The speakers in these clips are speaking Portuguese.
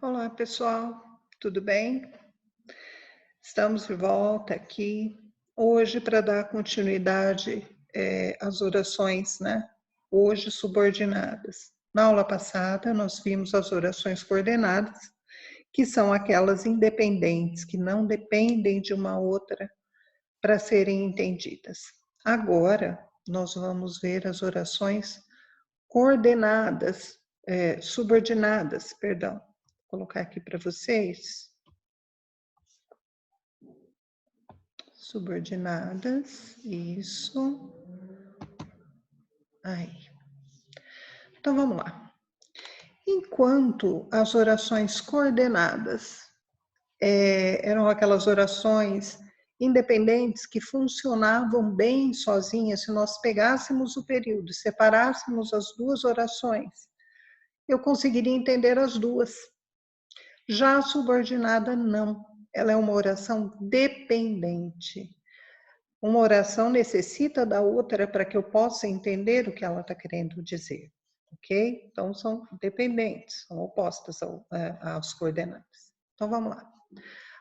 Olá, pessoal, tudo bem? Estamos de volta aqui hoje para dar continuidade às orações, né? Hoje subordinadas. Na aula passada, nós vimos as orações coordenadas, que são aquelas independentes, que não dependem de uma outra para serem entendidas. Agora, nós vamos ver as orações coordenadas, subordinadas, perdão. Vou colocar aqui para vocês. Subordinadas, isso. Aí. Então vamos lá. Enquanto as orações coordenadas eram aquelas orações independentes que funcionavam bem sozinhas, se nós pegássemos o período e separássemos as duas orações, eu conseguiria entender as duas. Já a subordinada não, ela é uma oração dependente. Uma oração necessita da outra para que eu possa entender o que ela está querendo dizer, ok? Então, são dependentes, são opostas às coordenadas. Então, vamos lá.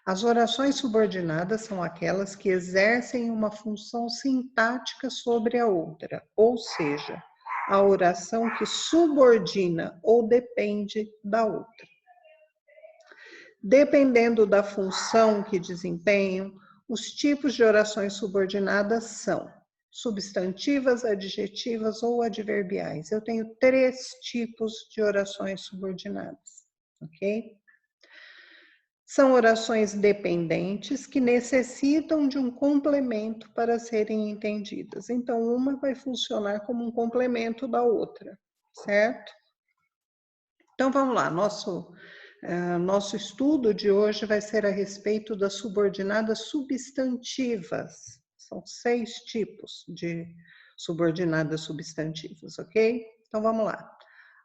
As orações subordinadas são aquelas que exercem uma função sintática sobre a outra, ou seja, a oração que subordina ou depende da outra. Dependendo da função que desempenham, os tipos de orações subordinadas são substantivas, adjetivas ou adverbiais. Eu tenho 3 tipos de orações subordinadas, ok? São orações dependentes que necessitam de um complemento para serem entendidas. Então, uma vai funcionar como um complemento da outra, certo? Então, vamos lá. Nosso estudo de hoje vai ser a respeito das subordinadas substantivas. São 6 tipos de subordinadas substantivas, ok? Então vamos lá.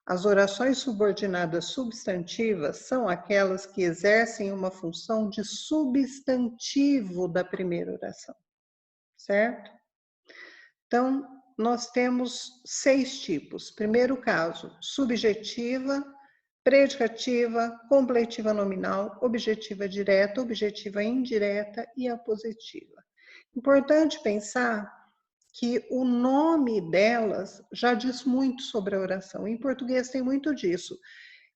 As orações subordinadas substantivas são aquelas que exercem uma função de substantivo da primeira oração, certo? Então, nós temos 6 tipos. Primeiro caso, subjetiva, predicativa, completiva nominal, objetiva direta, objetiva indireta e apositiva. Importante pensar que o nome delas já diz muito sobre a oração. Em português tem muito disso.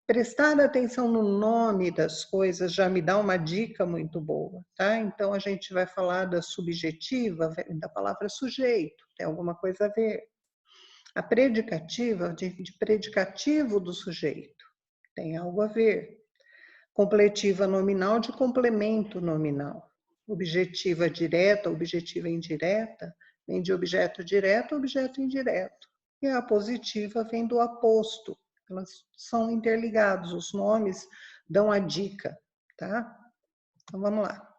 Prestar atenção no nome das coisas já me dá uma dica muito boa, tá? Então a gente vai falar da subjetiva, da palavra sujeito, tem alguma coisa a ver. A predicativa, de predicativo do sujeito, tem algo a ver. Completiva nominal de complemento nominal. Objetiva direta, objetiva indireta, vem de objeto direto, objeto indireto. E a apositiva vem do aposto. Elas são interligados, os nomes dão a dica, tá? Então vamos lá.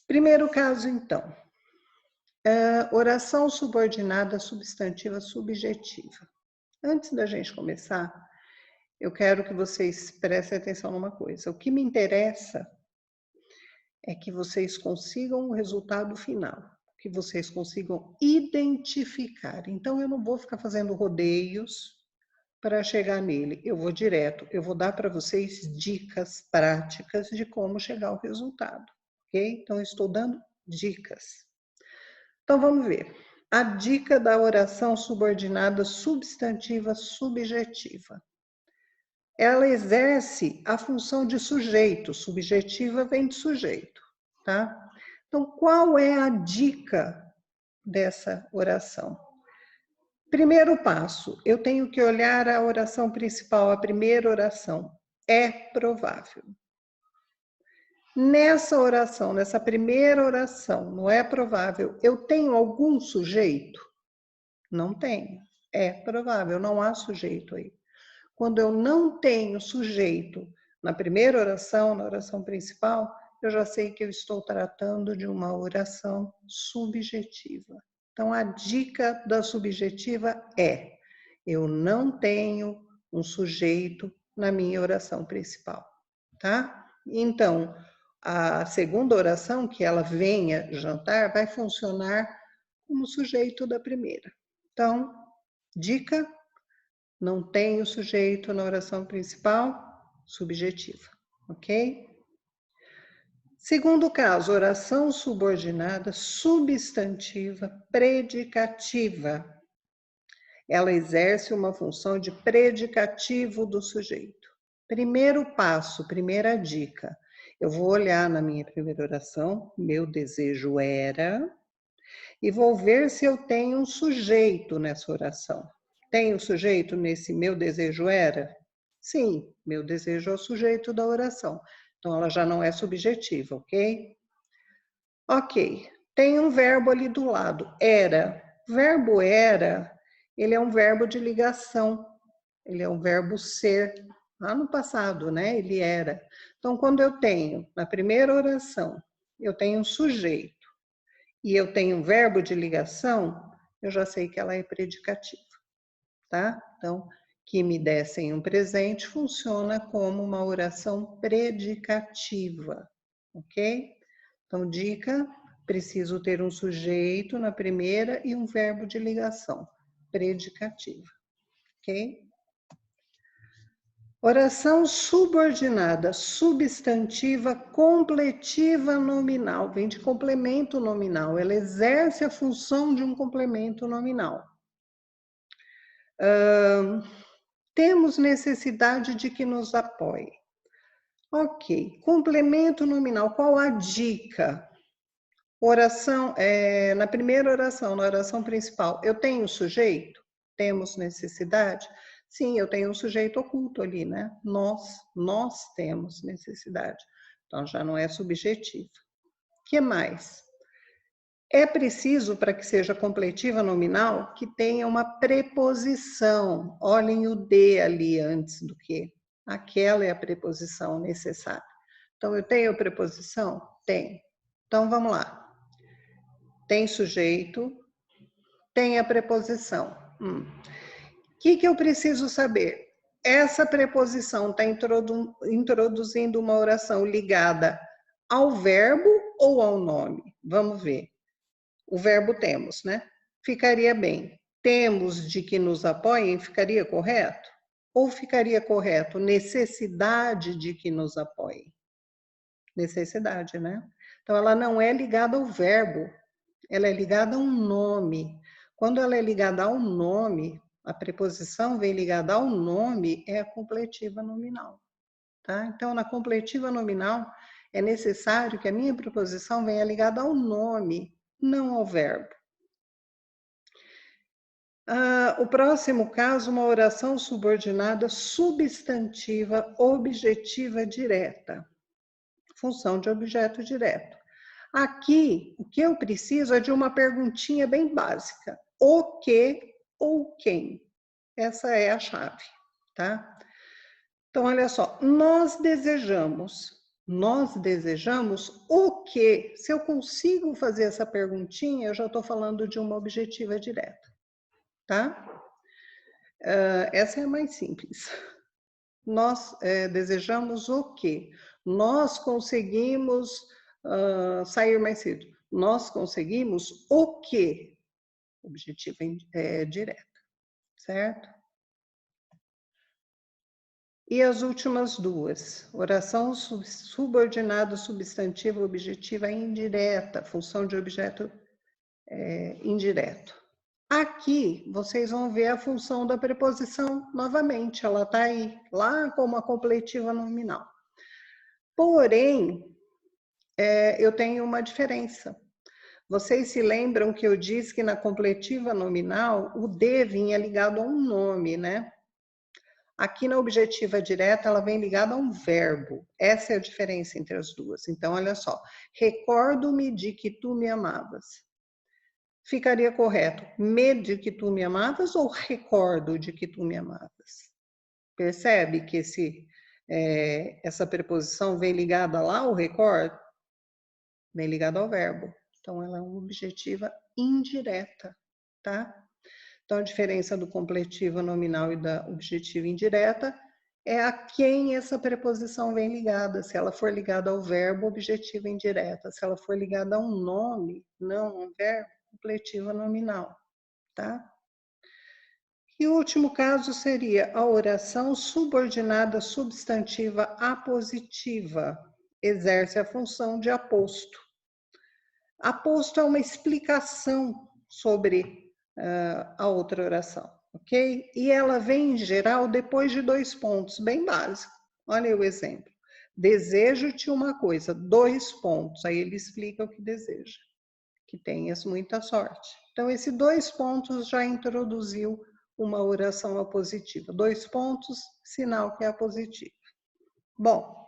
Primeiro caso, então. Oração subordinada substantiva subjetiva. Antes da gente começar, eu quero que vocês prestem atenção numa coisa. O que me interessa é que vocês consigam o resultado final, que vocês consigam identificar. Então, eu não vou ficar fazendo rodeios para chegar nele. Eu vou direto, eu vou dar para vocês dicas práticas de como chegar ao resultado, ok? Então, eu estou dando dicas. Então, vamos ver. A dica da oração subordinada substantiva subjetiva. Ela exerce a função de sujeito, subjetiva vem de sujeito, tá? Então, qual é a dica dessa oração? Primeiro passo, eu tenho que olhar a oração principal, a primeira oração. É provável. Nessa oração, nessa primeira oração, não é provável, eu tenho algum sujeito? Não tenho. É provável, não há sujeito aí. Quando eu não tenho sujeito na primeira oração, na oração principal, eu já sei que eu estou tratando de uma oração subjetiva. Então, a dica da subjetiva é: eu não tenho um sujeito na minha oração principal, tá? Então, a segunda oração, que ela venha jantar, vai funcionar como sujeito da primeira. Então, dica: não tem o sujeito na oração principal, subjetiva, ok? Segundo caso, oração subordinada substantiva predicativa. Ela exerce uma função de predicativo do sujeito. Primeiro passo, primeira dica. Eu vou olhar na minha primeira oração, meu desejo era, e vou ver se eu tenho um sujeito nessa oração. Tem um sujeito nesse meu desejo era? Sim, meu desejo é o sujeito da oração. Então, ela já não é subjetiva, ok? Ok, tem um verbo ali do lado, era. Verbo era, ele é um verbo de ligação, ele é um verbo ser. Lá no passado, né? Ele era. Então, quando eu tenho, na primeira oração, eu tenho um sujeito e eu tenho um verbo de ligação, eu já sei que ela é predicativa, tá? Então, que me dessem um presente funciona como uma oração predicativa, ok? Então, dica, preciso ter um sujeito na primeira e um verbo de ligação, predicativa, ok? Oração subordinada, substantiva, completiva nominal, vem de complemento nominal, ela exerce a função de um complemento nominal. Temos necessidade de que nos apoie. Ok, complemento nominal, qual a dica? Oração, na primeira oração, na oração principal, eu tenho sujeito? Temos necessidade? Sim, eu tenho um sujeito oculto ali, né? Nós temos necessidade. Então, já não é subjetivo. O que mais? É preciso, para que seja completiva nominal, que tenha uma preposição. Olhem o de ali antes do que. Aquela é a preposição necessária. Então, eu tenho preposição? Tenho. Então, vamos lá. Tem sujeito, tem a preposição. O que eu preciso saber? Essa preposição está introduzindo uma oração ligada ao verbo ou ao nome? Vamos ver. O verbo temos, né? Ficaria bem. Temos de que nos apoiem, ficaria correto? Ou ficaria correto necessidade de que nos apoiem? Necessidade, né? Então, ela não é ligada ao verbo, ela é ligada a um nome. Quando ela é ligada ao nome, a preposição vem ligada ao nome, é a completiva nominal. Tá? Então, na completiva nominal, é necessário que a minha preposição venha ligada ao nome, não ao verbo. O próximo caso, uma oração subordinada substantiva objetiva direta. Função de objeto direto. Aqui, o que eu preciso é de uma perguntinha bem básica. O que ou quem? Essa é a chave, tá? Então, olha só, nós desejamos o quê? Se eu consigo fazer essa perguntinha, eu já estou falando de uma objetiva direta, tá? Essa é a mais simples. Nós desejamos o quê? Nós conseguimos sair mais cedo. Nós conseguimos o quê? Objetiva direta, certo? E as últimas duas, oração subordinada, substantiva, objetiva indireta, função de objeto indireto. Aqui, vocês vão ver a função da preposição novamente, ela está aí, lá como a completiva nominal. Porém, eu tenho uma diferença. Vocês se lembram que eu disse que na completiva nominal, o de vinha ligado a um nome, né? Aqui na objetiva direta, ela vem ligada a um verbo. Essa é a diferença entre as duas. Então, olha só. Recordo-me de que tu me amavas. Ficaria correto, me de que tu me amavas ou recordo de que tu me amavas? Percebe que essa preposição vem ligada lá ao recordo? Vem ligada ao verbo. Então, ela é uma objetiva indireta, tá? Então, a diferença do completiva nominal e da objetiva indireta é a quem essa preposição vem ligada. Se ela for ligada ao verbo, objetiva indireta. Se ela for ligada a um nome, não a um verbo, completiva nominal, tá? E o último caso seria a oração subordinada substantiva apositiva, exerce a função de aposto. Aposto é uma explicação sobre a outra oração, ok? E ela vem, em geral, depois de 2 pontos, bem básico. Olha o exemplo. Desejo-te uma coisa, 2 pontos. Aí ele explica o que deseja. Que tenhas muita sorte. Então, esse 2 pontos já introduziu uma oração apositiva. 2 pontos, sinal que é apositiva. Bom,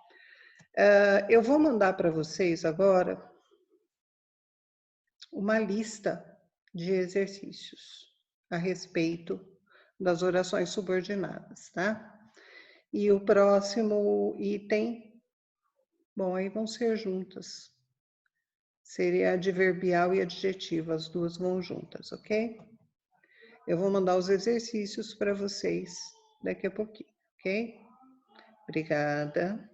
eu vou mandar para vocês agora uma lista de exercícios a respeito das orações subordinadas, tá? E o próximo item, bom, aí vão ser juntas. Seria adverbial e adjetiva, as duas vão juntas, ok? Eu vou mandar os exercícios para vocês daqui a pouquinho, ok? Obrigada.